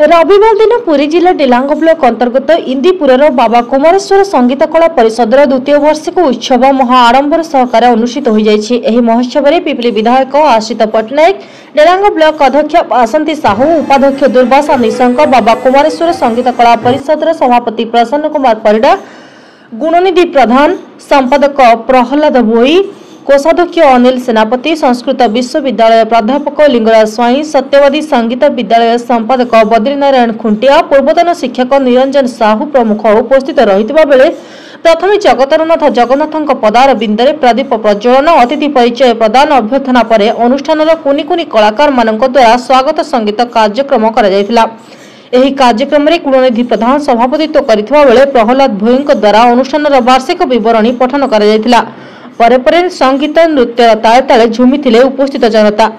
रविवार दिन पुरी जिला डेलांग ब्लॉक अंतर्गत इंदीपुर बाबा कुमारेश्वर संगीत कला परिषद द्वितीय वार्षिक उत्सव महा आडंबर सहकार अनुष्ठित हो जाएगी। महोत्सव में पिपली विधायक आशित पट्टनायक, डेलांग ब्लॉक अध्यक्ष बासंती साहू, उपाध्यक्ष दुर्वासा निशंक, बाबा कुमारेश्वर संगीत कला परिषद सभापति प्रसन्न कुमार परिडा, गुणनिधि प्रधान, संपादक प्रहलाद भोई, कोषाध्यक्ष अनिल सेनापति, संस्कृत विश्वविद्यालय प्राध्यापक लिंगराज स्वाई, सत्यवादी संगीत विद्यालय संपादक बद्रीनारायण खुंटिया, पूर्वतन शिक्षक निरंजन साहू प्रमुख उपस्थित रहितबा बेले प्रथम जगतरनाथ जगन्नाथ पदार बिंदरे प्रदीप प्रज्वलन, अतिथि परिचय प्रदान अभ्यर्थना पर अनुष्ठान कुनि कुनि कलाकार मानक द्वारा स्वागत संगीत कार्यक्रम करा जायतिला। एही कार्यक्रम में गुणनिधि प्रधान सभापतित्व करितबा बेले प्रहलाद भोई द्वारा अनुष्ठान वार्षिक विवरणी पठन करा जायतिला। परे संगीत नृत्य ताले ताले झुमिथिले उपस्थित जनता।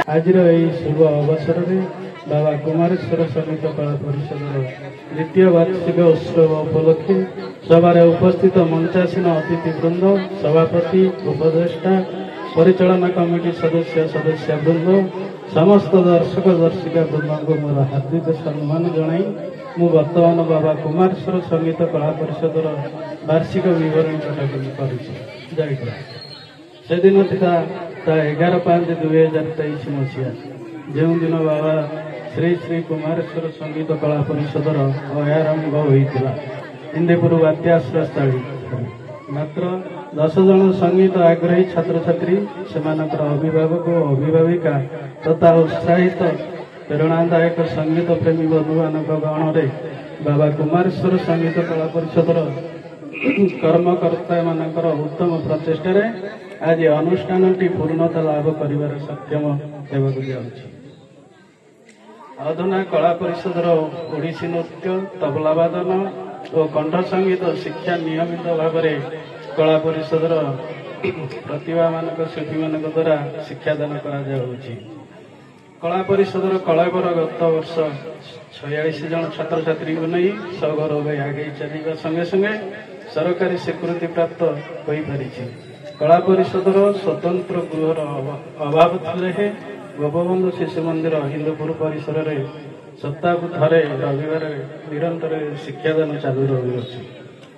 आज शुभ अवसर में बाबा कुमारेश्वर संगीत कला परिषद द्वितीय वार्षिक उत्सव उपलक्षे सभा उपस्थित मंचासीन अतिथिवृंद, सभापति, उपदेष्टा, परिचालना कमिटी सदस्य वृंद, समस्त दर्शक दर्शिका वृंद को मोर हार्दिक सम्मान जनाई मु वर्तमान बाबा कुमारेश्वर संगीत कला परिषद वार्षिक विवरण कर से दिन था 11/5/2023 मसीहा जो दिन बाबा श्री श्री कुमारेश्वर संगीत कला परिषद आरंभ होता इंदीपुर बात्याश्रय स्थली। मात्र 10 जन संगीत आग्रही छात्र छात्री से अभिभावक और अभिभाविका तथा उत्साहित प्रेरणादायक संगीत प्रेमी बंधु मान गहण में बाबा कुमारेश्वर संगीत कला परिषद कर्मकर्ता मानकर उत्तम प्रचेष्टा आज अनुष्ठान पूर्णता लाभ कर सक्षम होगा। अधुना कला परिषद ओडिसी नृत्य, तबलावादन और कंठ संगीत शिक्षा नियमित भाव में कला परिषद प्रतिभा मानक शिल्पी मान द्वारा शिक्षादान कला परिषद कलावर गत वर्ष 46 जन छात्र छात्री को नहीं सगर आगे चलने संगे संगे सरकारी स्वीकृति प्राप्त हो पारी। कला परिषद स्वतंत्र गृहर अभाव थे गोपबंधु शिशु मंदिर हिंदूपुर परिसर में सप्ताह को थे रविवार निरंतर शिक्षादान चालू रही।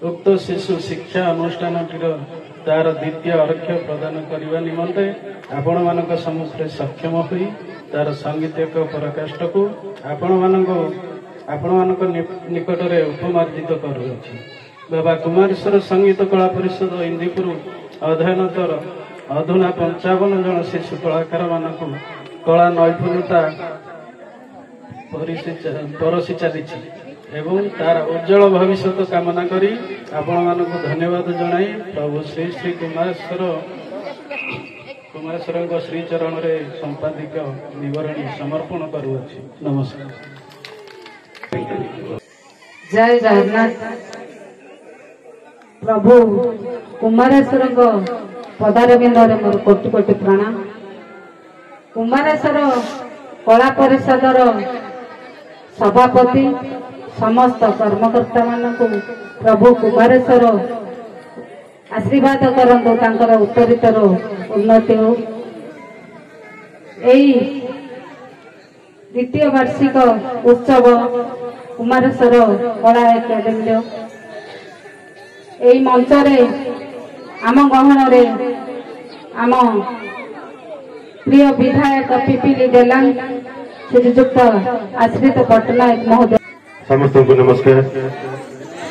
उक्त शिशु शिक्षा अनुष्ठान तार द्वितीय अर्घ्य प्रदान करने निमंते आपण मान सम्मुखें सक्षम हो तार सांगीतिक पराकाष्ठ को आपण मान निकट में उपमार्जित कर बाबा कुमारेश्वर संगीत कला परिषद इंदीपुर अध्ययनतर अधुना 55 जन शिशु कलाकार मानक कला नैपुण्यता परसी चली एवं तार उज्जवल भविष्य कामना करी आपण मानक धन्यवाद जनाई प्रभु श्री श्री कुमारेश्वर श्री चरण रे संपादिक विवरणी समर्पण करुछि। नमस्कार। जय जगन्नाथ। प्रभु कुमारेश्वर पदार बिंदर मोर कोटि कोटि प्रणाम। कुमारेश्वर कला परिषद सभापति समस्त कर्मकर्ता मानक प्रभु कुमारेश्वर आशीर्वाद करंतु तांकर उत्तरितर उन्नति हो। एई द्वितीय वार्षिक उत्सव कुमारेश्वर कला एकाडेमी एई मंच रे आम गहन रे आम प्रिय विधायक पिपिली डेलांग श्रीजुक्त आश्रित पट्टनायक महोदय समस्त को नमस्कार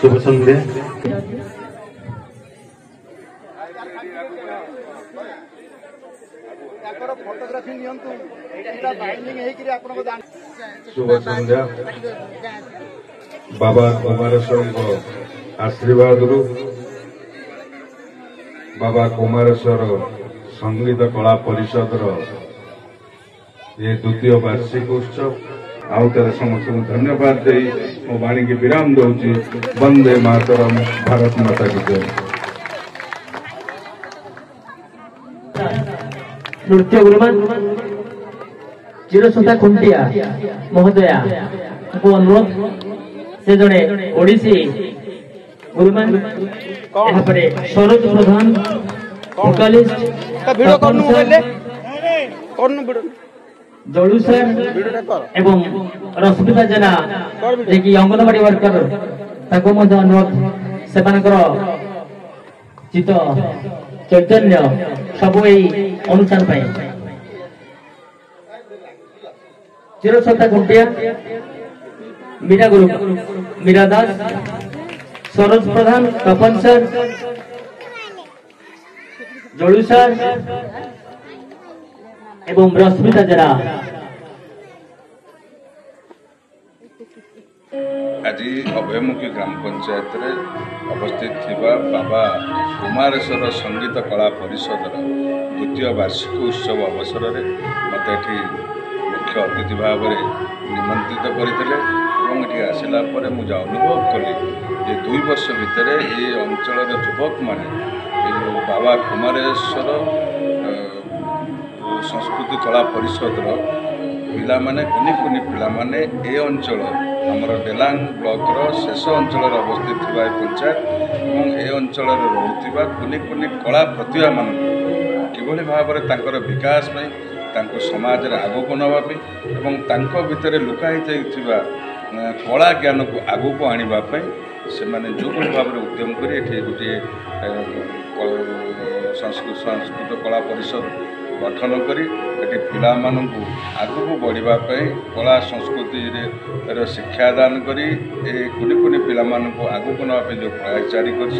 शुभ संध्या। शुभ संध्या। बाबा कुमारेश्वर आशीर्वाद बाबा कुमारेश्वर संगीत कला परिषद ये द्वितीय वार्षिक उत्सव आउ तेरे समस्त धन्यवाद दे मो वाणी की विराम दूची। वंदे मातरम, भारत माता की जय। नृत्य गुरुमान चिरसुता खुंटिया महोदया को अनुरोध से जड़े ओडिसी गुरुमान सरोज प्रधान जलू सर एवं रश्मिता जेना जे अंगनवाड़ी वर्कर अनुरोध से चित्त चैतन्य सब अनुष्ठान चिरसत्ता खुंटिया मीरा गुरु मीरा दास सरोज प्रधान तपन सर जलू सर एवं रश्मिता जरा आज अभयमुखी ग्राम पंचायत रे अवस्थित थिबा बाबा कुमारेश्वर संगीत कला परिषद द्वितीय वार्षिक उत्सव अवसर में मत मुख्य अतिथि भाव में निमंत्रित करते आसला मुझे अनुभव कली जे 2 वर्ष भितर ये अंचल युवक माने बाबा कुमारेश्वर संस्कृति कला परिषद पिला माने कुनि कुनि पिला माने ए अंचल हमर डेलांग ब्लॉक शेष अंचल अवस्थित पंचायत और ए अंचल रोथिबा कुनि कुनि कला प्रतिभा मान किभली भाव में तांकर विकास में तांको समाज रे आगो को नवापे एवं तांको भितर लुकाई जाइथिबा कला ज्ञान को आगो को आनिबा पई से माने जो भाव में उद्यम करी एठी गोटे संस्कृत कला परिषद गठन करी पिला मानू आगू बढ़ापी कला संस्कृति शिक्षादान करी कुनि कुनि पिला आगू को नापी जो प्रयास जारी कर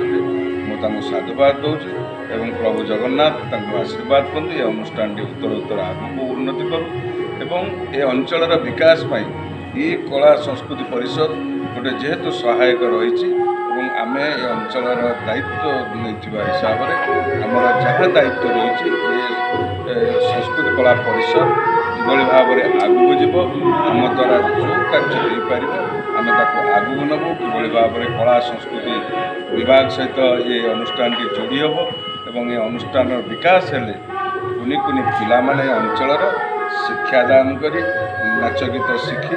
साधुवाद दूसरी एवं प्रभु जगन्नाथ आशीर्वाद करूँ ये अनुष्ठान उत्तर उत्तर आगू उन्नति करूँ एवं ये अंचल विकास ये कला संस्कृति परिषद गोटे जेहेतु सहायक रही आमे ए अंचल दायित्व नहीं हिसाब से आमर जहाँ दायित्व रही संस्कृति कला परिषद किभली भाव में आगू जीव आम द्वारा जो कार्य हो पार आम आगू नबू किभली भाव में कला संस्कृति विभाग सहित ये अनुष्ठान जोड़ी हम एवं ये अनुष्ठान विकास हेले कुनि कुनि पिला माने अंचल शिक्षादान करी नाच गीत शिखी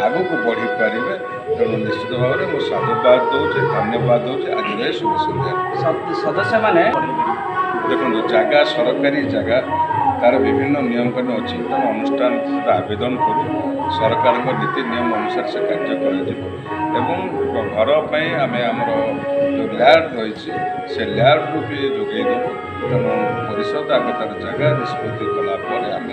आगू को बढ़ी पारे तेणु निश्चित भाव में मुझे साधुवाद दूचे धन्यवाद दूचे आज शुभ संध्या। सदस्य मैंने देखो जगह सरकारी जगह तार विभिन्न नियम कानून अच्छी तेणु अनुष्ठान आवेदन करूँ सरकार नीति नियम अनुसार से कार्य कर घर पर आम आमर जो लैंड रही से लैंड भी जोगे देव तेणु परिषद आगे तार जगह निष्पत्ति कलापर आम